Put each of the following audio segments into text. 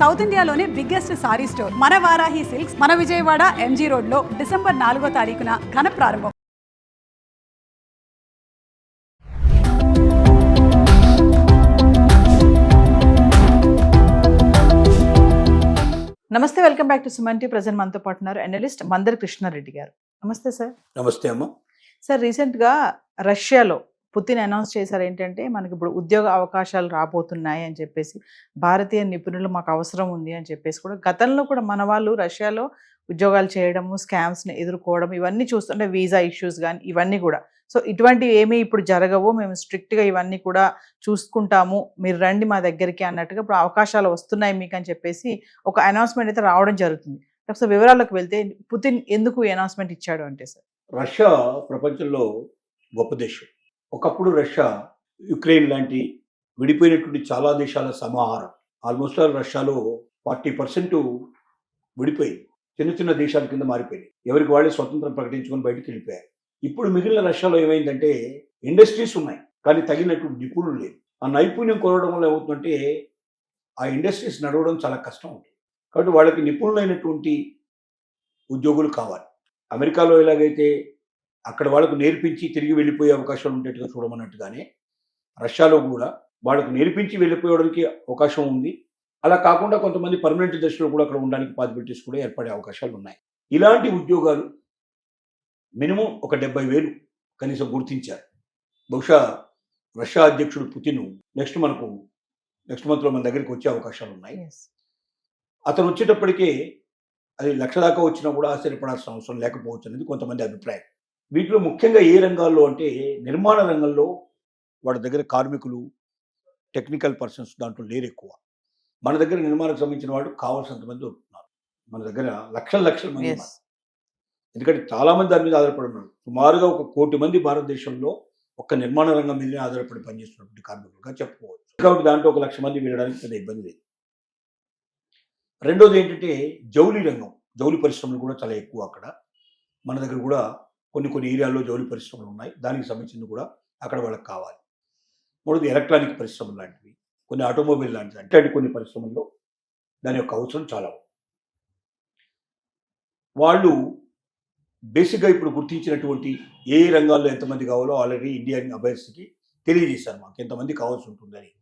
South ఇండియాలోనే biggest sorry store మన Varahi silks మన విజయవాడ ఎంజీ రోడ్ లో డిసెంబర్ 4వ తారీఖున ఘన ప్రారంభం. నమస్తే, welcome back to Suman TV. Present మనతో పాటు ఉన్నారు అనలిస్ట్ మందరి కృష్ణారెడ్డి గారు. నమస్తే సార్. నమస్తే అమ్మ. సార్, రీసెంట్గా రష్యాలో పుతిన్ అనౌన్స్ చేశారు ఏంటంటే మనకి ఇప్పుడు ఉద్యోగ అవకాశాలు రాబోతున్నాయి అని చెప్పేసి, భారతీయ నిపుణులు మాకు అవసరం ఉంది అని చెప్పేసి కూడా గతంలో కూడా మన వాళ్ళు రష్యాలో ఉద్యోగాలు చేయడము, స్కామ్స్ని ఎదుర్కోవడం ఇవన్నీ చూస్తుంటే వీసా ఇష్యూస్ కానీ ఇవన్నీ కూడా. సో ఇటువంటివి ఏమీ ఇప్పుడు జరగవు, మేము స్ట్రిక్ట్గా ఇవన్నీ కూడా చూసుకుంటాము, మీరు రండి మా దగ్గరికి అన్నట్టుగా ఇప్పుడు అవకాశాలు వస్తున్నాయి మీకు అని చెప్పేసి ఒక అనౌన్స్మెంట్ అయితే రావడం జరుగుతుంది. ఒకసారి వివరాలకు వెళ్తే పుతిన్ ఎందుకు ఈ అనౌన్స్మెంట్ ఇచ్చాడు అంటే సార్, రష్యా ప్రపంచంలో గొప్ప దేశం. ఒకప్పుడు రష్యా యుక్రెయిన్ లాంటి విడిపోయినటువంటి చాలా దేశాల సమాహారం. ఆల్మోస్ట్ ఆల్ రష్యాలో 40% విడిపోయింది, చిన్న చిన్న దేశాల కింద మారిపోయింది. ఎవరికి వాళ్ళే స్వతంత్రం ప్రకటించుకొని బయటకు వెళ్ళిపోయారు. ఇప్పుడు మిగిలిన రష్యాలో ఏమైందంటే ఇండస్ట్రీస్ ఉన్నాయి కానీ తగినటువంటి నిపుణులు లేదు. ఆ నైపుణ్యం కోరడం వల్ల ఏమవుతుందంటే ఆ ఇండస్ట్రీస్ నడవడం చాలా కష్టం ఉంటుంది. కాబట్టి వాళ్ళకి నిపుణులైనటువంటి ఉద్యోగులు కావాలి. అమెరికాలో ఎలాగైతే అక్కడ వాళ్ళకు నేర్పించి తిరిగి వెళ్ళిపోయే అవకాశాలు ఉండేట్టుగా చూడమన్నట్టుగానే రష్యాలో కూడా వాళ్ళకు నేర్పించి వెళ్ళిపోవడానికి అవకాశం ఉంది. అలా కాకుండా కొంతమంది పర్మనెంట్ దశలో కూడా అక్కడ ఉండడానికి పాసిబిలిటీస్ కూడా ఏర్పడే అవకాశాలు ఉన్నాయి. ఇలాంటి ఉద్యోగాలు మినిమం ఒక 70,000 కనీసం గుర్తించారు. బహుశా రష్యా అధ్యక్షుడు పుతిన్ నెక్స్ట్ మంత్లో మన దగ్గరికి వచ్చే అవకాశాలు ఉన్నాయి. అతను వచ్చేటప్పటికే అది 1,00,000 దాకా వచ్చినా కూడా ఆశ్చర్యపడాల్సిన అవసరం లేకపోవచ్చు అనేది కొంతమంది అభిప్రాయం. వీటిలో ముఖ్యంగా ఏ రంగాల్లో అంటే నిర్మాణ రంగంలో వాళ్ళ దగ్గర కార్మికులు, టెక్నికల్ పర్సన్స్ దాంట్లో లేరు ఎక్కువ. మన దగ్గర నిర్మాణకు సంబంధించిన వాళ్ళు కావాల్సినంత మంది ఉంటున్నారు. మన దగ్గర లక్షల మంది ఉన్నారు. ఎందుకంటే చాలామంది దాని మీద ఆధారపడి ఉన్నారు. సుమారుగా 1 కోటి మంది భారతదేశంలో ఒక్క నిర్మాణ రంగం మీదనే ఆధారపడి పనిచేస్తున్నటువంటి కార్మికులుగా చెప్పుకోవచ్చు. కాబట్టి దాంట్లో 1,00,000 మంది వెళ్ళడానికి పెద్ద ఇబ్బంది లేదు. రెండోది ఏంటంటే జౌళి రంగం, జౌళి పరిశ్రమలు కూడా చాలా ఎక్కువ అక్కడ. మన దగ్గర కూడా కొన్ని ఏరియాల్లో జౌళి పరిశ్రమలు ఉన్నాయి, దానికి సంబంధించింది కూడా అక్కడ వాళ్ళకి కావాలి. మూడోది ఎలక్ట్రానిక్ పరిశ్రమలు లాంటివి, కొన్ని ఆటోమొబైల్ లాంటివి, అంటే కొన్ని పరిశ్రమల్లో దాని యొక్క అవసరం చాలా ఉంది. వాళ్ళు బేసిక్గా ఇప్పుడు గుర్తించినటువంటి ఏ రంగాల్లో ఎంతమంది కావాలో ఆల్రెడీ ఇండియన్ అభ్యర్థికి తెలియజేశారు, మాకు ఎంతమంది కావాల్సి ఉంటుందని.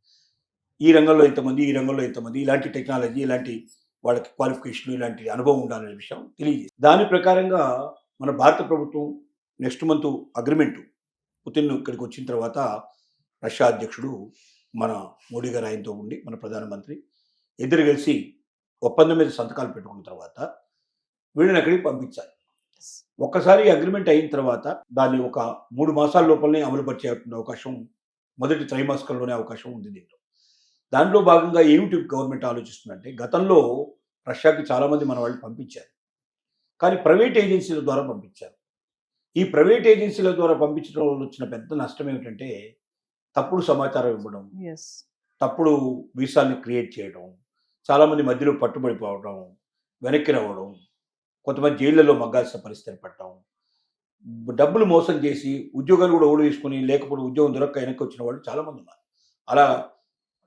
ఈ రంగంలో ఎంతమంది, ఈ రంగంలో ఎంతమంది, ఇలాంటి టెక్నాలజీ, ఇలాంటి వాళ్ళకి క్వాలిఫికేషన్, ఇలాంటి అనుభవం ఉండాలనే విషయం తెలియజేసి దాని ప్రకారంగా మన భారత ప్రభుత్వం నెక్స్ట్ మంత్ అగ్రిమెంటు పుతిన్ ఇక్కడికి వచ్చిన తర్వాత రష్యా అధ్యక్షుడు మన మోడీ గారు ఆయనతో ఉండి మన ప్రధానమంత్రి ఇద్దరు కలిసి ఒప్పందం మీద సంతకాలు పెట్టుకున్న తర్వాత వీళ్ళని అక్కడికి పంపించాలి. ఒక్కసారి అగ్రిమెంట్ అయిన తర్వాత దాన్ని ఒక 3 మాసాల లోపలనే అమలుపరిచే అవకాశం మొదటి త్రైమాసికంలోనే అవకాశం ఉంది. దాంట్లో భాగంగా ఏమిటి గవర్నమెంట్ ఆలోచిస్తుందంటే, గతంలో రష్యాకి చాలామంది మన వాళ్ళు పంపించారు కానీ ప్రైవేట్ ఏజెన్సీల ద్వారా పంపించారు. ఈ ప్రైవేట్ ఏజెన్సీల ద్వారా పంపించడం వల్ల వచ్చిన పెద్ద నష్టం ఏమిటంటే తప్పుడు సమాచారం ఇవ్వడం, తప్పుడు వీసాల్ని క్రియేట్ చేయడం, చాలామంది మధ్యలో పట్టుబడిపోవడం, వెనక్కి రావడం, కొంతమంది జైళ్లలో మగ్గాల్సిన పరిస్థితి ఏర్పడటం, డబ్బులు మోసం చేసి ఉద్యోగాలు కూడా ఓడి వేసుకుని లేకపోతే ఉద్యోగం దొరక్క వెనక్కి వచ్చిన వాళ్ళు చాలామంది ఉన్నారు. అలా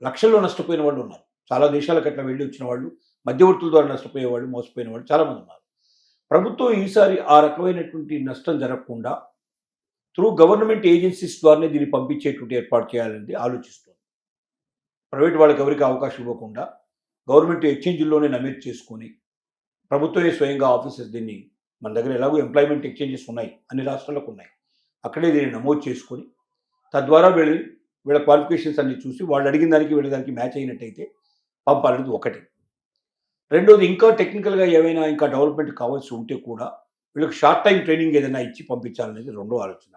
లక్షల్లో నష్టపోయిన వాళ్ళు ఉన్నారు. చాలా దేశాలకు అట్లా వెళ్ళి వచ్చిన వాళ్ళు, మధ్యవర్తుల ద్వారా నష్టపోయేవాళ్ళు, మోసపోయిన వాళ్ళు చాలామంది ఉన్నారు. ప్రభుత్వం ఈసారి ఆ రకమైనటువంటి నష్టం జరగకుండా త్రూ గవర్నమెంట్ ఏజెన్సీస్ ద్వారానే దీన్ని పంపించేటువంటి ఏర్పాటు చేయాలని ఆలోచిస్తుంది. ప్రైవేట్ వాళ్ళకి ఎవరికి అవకాశం ఇవ్వకుండా గవర్నమెంట్ ఎక్స్చేంజ్లోనే నమోదు చేసుకొని ప్రభుత్వమే స్వయంగా ఆఫీసెస్ దీన్ని, మన దగ్గర ఎలాగో ఎంప్లాయ్మెంట్ ఎక్స్చేంజెస్ ఉన్నాయి, అన్ని రాష్ట్రాలకు ఉన్నాయి, అక్కడే దీన్ని నమోదు చేసుకొని తద్వారా వీళ్ళ క్వాలిఫికేషన్స్ అన్ని చూసి వాళ్ళు అడిగిన దానికి వీళ్ళ దానికి మ్యాచ్ అయినట్టయితే పంపాలనేది ఒకటి. రెండోది ఇంకా టెక్నికల్గా ఏమైనా ఇంకా డెవలప్మెంట్ కావాల్సి ఉంటే కూడా వీళ్ళకి షార్ట్ టైం ట్రైనింగ్ ఏదైనా ఇచ్చి పంపించాలనేది రెండో ఆలోచన.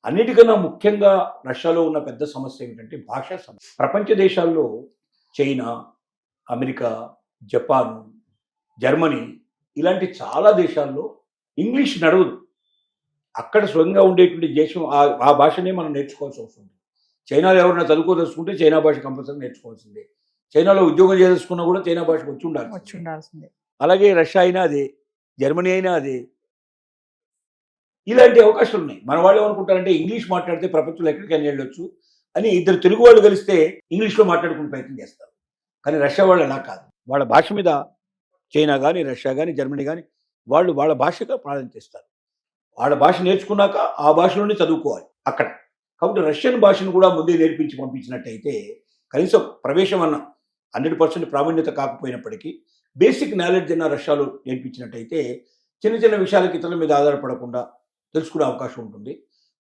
అన్నిటికన్నా ముఖ్యంగా రష్యాలో ఉన్న పెద్ద సమస్య ఏమిటంటే భాషా సమస్య. ప్రపంచ దేశాల్లో చైనా, అమెరికా, జపాన్, జర్మనీ ఇలాంటి చాలా దేశాల్లో ఇంగ్లీష్ నడవదు. అక్కడ స్వయంగా ఉండేటువంటి దేశం ఆ భాషనే మనం నేర్చుకోవాల్సి వస్తుంది. చైనాలో ఎవరైనా చదువుకోదలుచుకుంటే చైనా భాష కంపల్సరీ నేర్చుకోవాల్సిందే. చైనాలో ఉద్యోగం చేసుకున్నా కూడా చైనా భాష వచ్చి ఉండాల్సిందే. అలాగే రష్యా అయినా అదే, జర్మనీ అయినా అదే. ఇలాంటి అవకాశాలు ఉన్నాయి. మన వాళ్ళు ఏమనుకుంటారంటే ఇంగ్లీష్ మాట్లాడితే ప్రపంచంలో ఎక్కడికైనా వెళ్ళొచ్చు అని ఇద్దరు తెలుగు వాళ్ళు కలిస్తే ఇంగ్లీష్లో మాట్లాడుకునే ప్రయత్నం చేస్తారు. కానీ రష్యా వాళ్ళు అలా కాదు. వాళ్ళ భాష మీద చైనా కానీ, రష్యా కానీ, జర్మనీ కానీ వాళ్ళు వాళ్ళ భాషగా ప్రాధాన్యత ఇస్తారు. వాళ్ళ భాష నేర్చుకున్నాక ఆ భాషలోనే చదువుకోవాలి అక్కడ. కాబట్టి రష్యన్ భాషను కూడా ముందే నేర్పించి పంపించినట్టయితే కనీసం ప్రవేశం అన్న 100% ప్రావీణ్యత కాకపోయినప్పటికీ బేసిక్ నాలెడ్జ్ అన్న రష్యాలో నేర్పించినట్టయితే చిన్న చిన్న విషయాలకి ఇతరుల మీద ఆధారపడకుండా తెలుసుకునే అవకాశం ఉంటుంది.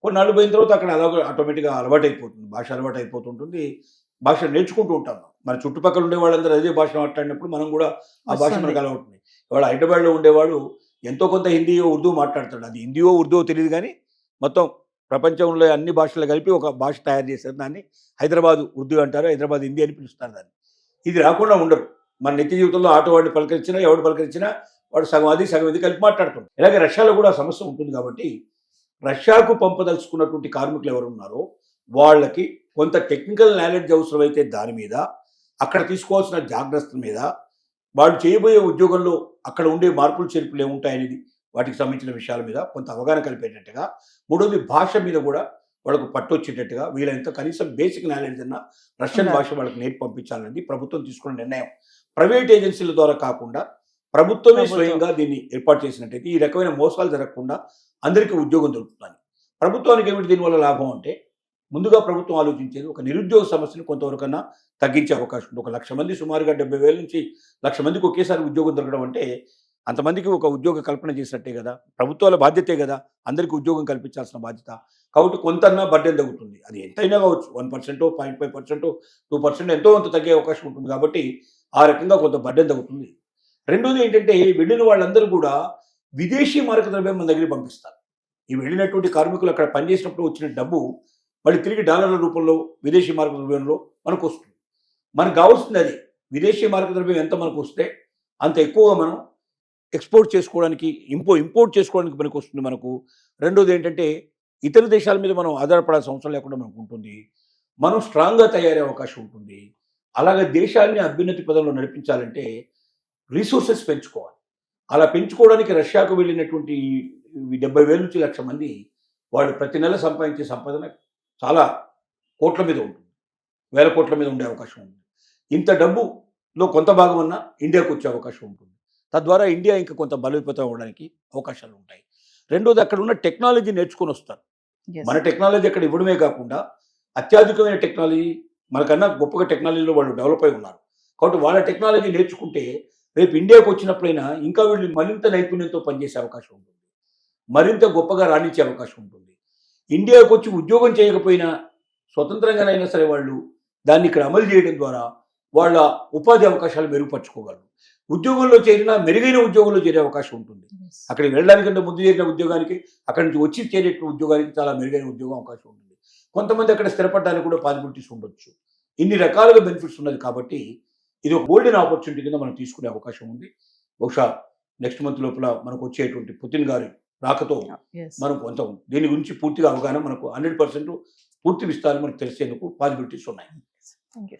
కొన్నాళ్ళు పోయిన తర్వాత అక్కడ అలాగే ఆటోమేటిక్గా అలవాటైపోతుంది, భాష అలవాటైపోతుంటుంది. భాష నేర్చుకుంటూ ఉంటాం. మన చుట్టుపక్కల ఉండే వాళ్ళందరూ అదే భాష మాట్లాడినప్పుడు మనం కూడా ఆ భాష మనకు అలవాటుంది. ఇవాళ హైదరాబాద్లో ఉండేవాడు ఎంతో కొంత హిందీయో ఉర్దూ మాట్లాడతాడు. అది హిందీయో ఉర్దూవో తెలియదు కానీ మొత్తం ప్రపంచంలో అన్ని భాషలు కలిపి ఒక భాష తయారు చేశారు. దాన్ని హైదరాబాద్ ఉర్దూ అంటారు, హైదరాబాద్ హిందీ అని పిలుస్తారు దాన్ని. ఇది రాకుండా ఉండరు. మన నిత్య జీవితంలో ఆటో వాడిని పలకరించినా ఎవడు పలకరించినా వాడు సగం అది సగం ఇది కలిపి మాట్లాడుతుంది. ఇలాగే రష్యాలో కూడా సమస్య ఉంటుంది. కాబట్టి రష్యాకు పంపదలుచుకున్నటువంటి కార్మికులు ఎవరు ఉన్నారో వాళ్ళకి కొంత టెక్నికల్ నాలెడ్జ్ అవసరమైతే దాని మీద, అక్కడ తీసుకోవాల్సిన జాగ్రత్తల మీద, వాళ్ళు చేయబోయే ఉద్యోగంలో అక్కడ ఉండే మార్పులు చేర్పులు ఏముంటాయనేది వాటికి సంబంధించిన విషయాల మీద కొంత అవగాహన కలిపేటట్టుగా, మూడోది భాష మీద కూడా వాళ్ళకు పట్టొచ్చేటట్టుగా వీలైనంత కనీసం బేసిక్ నాలెడ్జ్ అన్న రష్యన్ భాష వాళ్ళకి నేర్పి పంపించాలనేది ప్రభుత్వం తీసుకున్న నిర్ణయం. ప్రైవేట్ ఏజెన్సీల ద్వారా కాకుండా ప్రభుత్వమే స్వయంగా దీన్ని ఏర్పాటు చేసినట్టయితే ఈ రకమైన మోసాలు జరగకుండా అందరికీ ఉద్యోగం దొరుకుతుంది. ప్రభుత్వానికి ఏమిటి దీనివల్ల లాభం అంటే, ముందుగా ప్రభుత్వం ఆలోచించేది ఒక నిరుద్యోగ సమస్యను కొంతవరకన్నా తగ్గించే అవకాశం ఉంది. 1,00,000 మంది సుమారుగా 70,000 నుంచి 1,00,000 మందికి ఒకేసారి ఉద్యోగం దొరకడం అంటే అంతమందికి ఒక ఉద్యోగ కల్పన చేసినట్టే కదా. ప్రభుత్వాల బాధ్యతే కదా అందరికీ ఉద్యోగం కల్పించాల్సిన బాధ్యత. కాబట్టి కొంతన్నా బర్డెన్ తగ్గుతుంది. అది ఎంతైనా కావచ్చు, 1%, 0.5%, 2% ఎంతో కొంత తగ్గే అవకాశం ఉంటుంది. కాబట్టి ఆ రకంగా కొంత బర్డెన్ తగ్గుతుంది. రెండోది ఏంటంటే, వెళ్ళిన వాళ్ళందరూ కూడా విదేశీ మారక ద్రవ్యం మన దగ్గరికి పంపిస్తారు. ఈ వెళ్ళినటువంటి కార్మికులు అక్కడ పనిచేసినప్పుడు వచ్చిన డబ్బు మళ్ళీ తిరిగి డాలర్ల రూపంలో విదేశీ మారక ద్రవ్యంలో మనకు వస్తుంది. మనకు కావాల్సింది అది. విదేశీ మారక ద్రవ్యం ఎంత మనకు వస్తే అంత ఎక్కువగా మనం ఎక్స్పోర్ట్ చేసుకోవడానికి, ఇంపోర్ట్ చేసుకోవడానికి మనకు వస్తుంది మనకు. రెండోది ఏంటంటే, ఇతర దేశాల మీద మనం ఆధారపడాల్సిన అవసరం లేకుండా మనకు ఉంటుంది. మనం స్ట్రాంగ్గా తయారయ్యే అవకాశం ఉంటుంది. అలాగే దేశాన్ని అభ్యున్నతి పదంలో నడిపించాలంటే రీసోర్సెస్ పెంచుకోవాలి. అలా పెంచుకోవడానికి రష్యాకు వెళ్ళినటువంటి 70,000 నుంచి 1,00,000 మంది వాళ్ళు ప్రతి నెల సంపాదించే సంపాదన చాలా కోట్ల మీద ఉంటుంది, వేల కోట్ల మీద ఉండే అవకాశం ఉంది. ఇంత డబ్బులో కొంత భాగం అన్నా ఇండియాకు వచ్చే అవకాశం ఉంటుంది. తద్వారా ఇండియా ఇంకా కొంత బలోపేతం అవ్వడానికి అవకాశాలు ఉంటాయి. రెండోది, అక్కడ ఉన్న టెక్నాలజీ నేర్చుకొని వస్తారు. మన టెక్నాలజీ అక్కడ ఇవ్వడమే కాకుండా అత్యాధునికమైన టెక్నాలజీ, మనకన్నా గొప్పగా టెక్నాలజీలో వాళ్ళు డెవలప్ అయి ఉన్నారు. కాబట్టి వాళ్ళ టెక్నాలజీ నేర్చుకుంటే రేపు ఇండియాకు వచ్చినప్పుడైనా ఇంకా వీళ్ళు మరింత నైపుణ్యంతో పనిచేసే అవకాశం ఉంటుంది, మరింత గొప్పగా రాణించే అవకాశం ఉంటుంది. ఇండియాకు వచ్చి ఉద్యోగం చేయకపోయినా స్వతంత్రంగానైనా సరే వాళ్ళు దాన్ని ఇక్కడ అమలు చేయడం ద్వారా వాళ్ళ ఉపాధి అవకాశాలు మెరుగుపరచుకోగలరు. ఉద్యోగంలో చేరినా మెరుగైన ఉద్యోగంలో చేరే అవకాశం ఉంటుంది. అక్కడికి వెళ్ళడానికంటే ముందు చేరిన ఉద్యోగానికి, అక్కడి నుంచి వచ్చి చేరే ఉద్యోగానికి చాలా మెరుగైన ఉద్యోగం అవకాశం ఉంటుంది. కొంతమంది అక్కడ స్థిరపడడానికి కూడా పాసిబిలిటీస్ ఉండొచ్చు. ఇన్ని రకాలుగా బెనిఫిట్స్ ఉన్నది. కాబట్టి ఇది ఒక గోల్డెన్ ఆపర్చునిటీ కింద మనం తీసుకునే అవకాశం ఉంది. బహుశా నెక్స్ట్ మంత్ లోపల మనకు వచ్చేటువంటి పుతిన్ గారి రాకతో మనం కొంత దీని గురించి పూర్తిగా అవగాహన, మనకు 100% పూర్తి విస్తారం మనకు తెలిసేందుకు పాసిబిలిటీస్ ఉన్నాయి. Thank you.